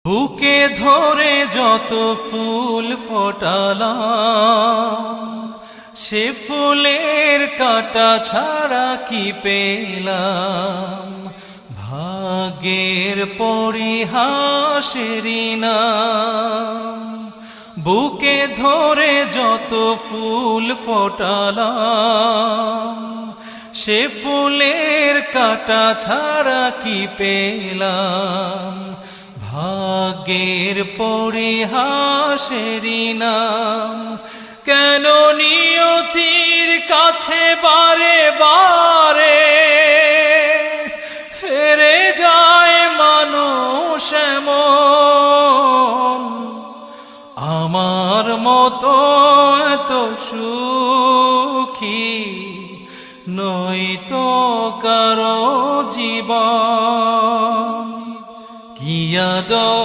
বুকে ধরে যত ফুল ফোটালাম, সে ফুলের কাঁটা ছাড়া কি পেলাম। ভাগ্যের পরিহাসেরই নাম। বুকে ধরে যত ফুল ফোটালাম, সে ফুলের কাঁটা ছাড়া কি পেলাম। ভাগ্যের পরিহাসেরই নাম। কেন নিয়তির কাছে বারে বারে হেরে যায় মানুষ এমন। আমার মতো এত সুখী নয়তো কারো জীবন। কি আদর